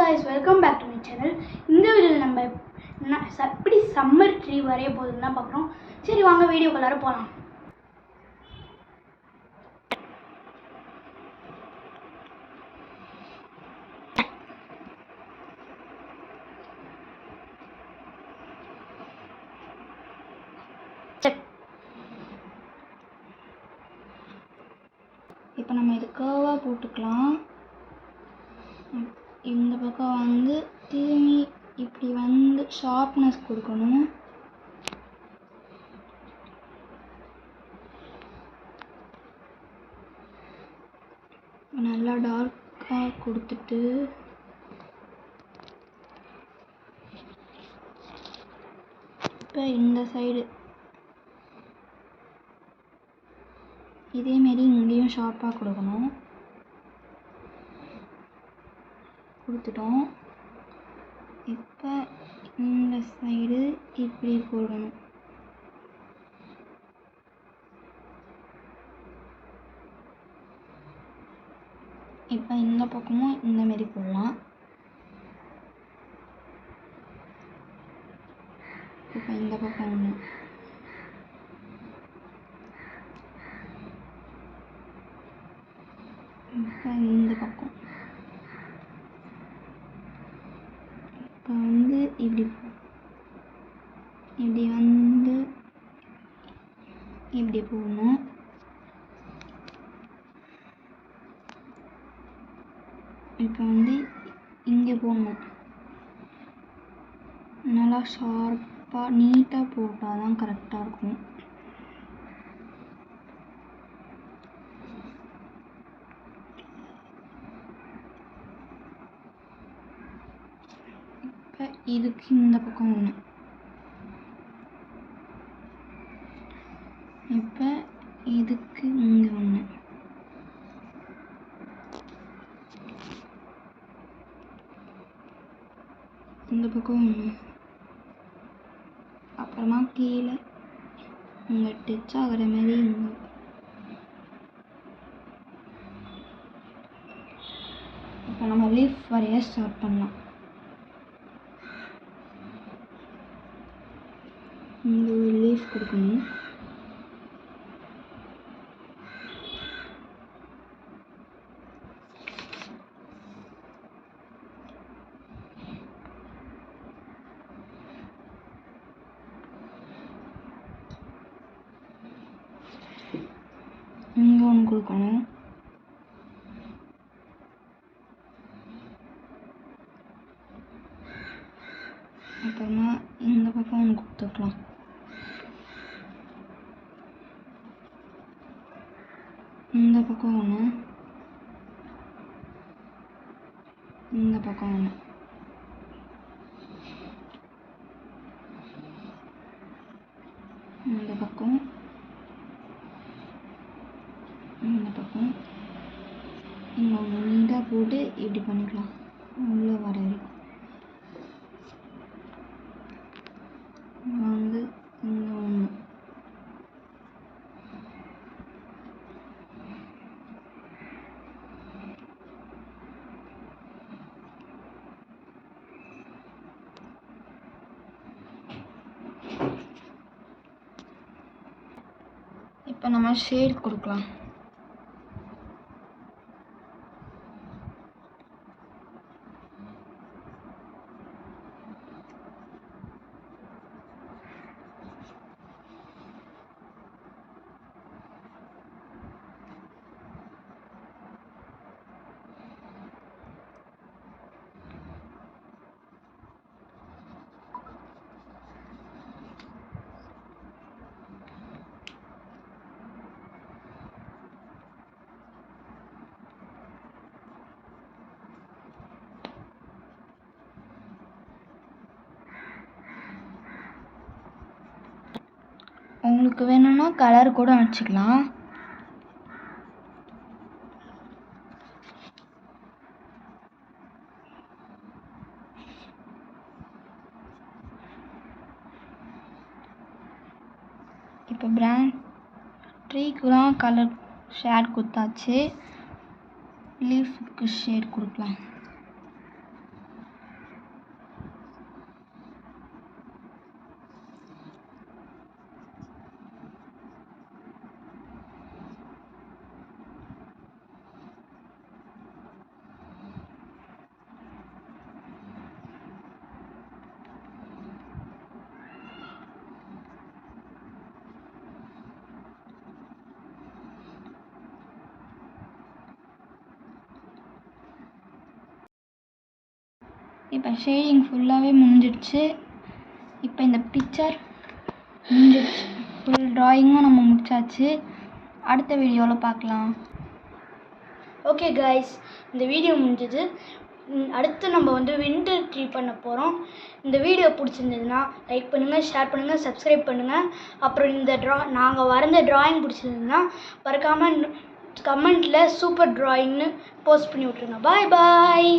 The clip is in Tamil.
guys, welcome back to my channel. இந்த வீடியோல நம்ம எப்படி சம்மர் ட்ரீ வரைய போறதுன்னு தான் பார்க்கறோம். சரி வாங்க வீடியோக்குள்ளார போலாம். இப்போ நம்ம இது கர்வா போட்டுக்கலாம். இந்த பக்கம் வந்து திரும்பி இப்படி வந்து ஷார்ப்னஸ் கொடுக்கணும். நல்லா டார்க்காக கொடுத்துட்டு இப்போ இந்த சைடு இதேமாரி இங்கேயும் ஷார்ப்பாக கொடுக்கணும். கொடுத்துட்டோம். இப்போ இந்த சைடு இப்படி போடணும். இப்போ இந்த பக்கமும் இந்தமாரி போடலாம். இப்போ இந்த பக்கம் ஒன்று, இப்போ இந்த பக்கம் இப்போ வந்து இப்படி வந்து இப்படி போடணும். இப்போ வந்து இங்கே போடணும். நல்லா ஷார்ப்பாக நீட்டாக போட்டால் தான் கரெக்டாக இருக்கும். இப்போ இதுக்கு இந்த பக்கம் ஒன்று, இப்போ இதுக்கு இங்கே ஒன்று, இந்த பக்கம் ஒன்று, அப்புறமா கீழே இங்கே டச் ஆகிற மாதிரி இங்கே. இப்போ நம்ம லீஃப் வரைய ஸ்டார்ட் பண்ணலாம். இங்கே ஒரு லீஃப் கொடுக்கணும். இங்கே ஒன்று கொடுக்கணும். அப்புறமா இந்த பக்கம் ஒன்று கொடுத்துக்கலாம். இந்த பக்கம் ஒன்று, இந்த பக்கம் ஒன்று, இந்த பக்கம், இந்த பக்கம் இங்கே ஒன்று நீட்டாக போட்டு இப்படி பண்ணிக்கலாம். உள்ளே வர வரைக்கும் வந்து இங்கே ஒன்று. இப்போ நம்ம ஷேட் கொடுக்கலாம். உங்களுக்கு வேணும்னா கலர் கூட வச்சுக்கலாம். இப்போ பிராண்ட் ட்ரீக்குலாம் கலர் ஷேட் கொடுத்தாச்சு. லீஃபுக்கு ஷேட் கொடுக்கலாம். இப்போ ஷேடிங் ஃபுல்லாகவே முடிஞ்சிடுச்சு. இப்போ இந்த பிக்சர் முடிஞ்சிடுச்சு. ஃபுல் ட்ராயிங்கும் நம்ம முடிச்சாச்சு. அடுத்த வீடியோவில் பார்க்கலாம். ஓகே கைஸ், இந்த வீடியோ முடிஞ்சது. அடுத்து நம்ம வந்து வின்டர் ட்ரீ பண்ண போகிறோம். இந்த வீடியோ பிடிச்சிருந்ததுன்னா லைக் பண்ணுங்கள், ஷேர் பண்ணுங்கள், சப்ஸ்கிரைப் பண்ணுங்கள். அப்புறம் இந்த நாங்கள் வரைஞ்ச ட்ராயிங் பிடிச்சிருந்ததுன்னா மறக்காமல் கமெண்ட்டில் சூப்பர் ட்ராயிங்னு போஸ்ட் பண்ணி விட்ருங்க. பாய் பாய்.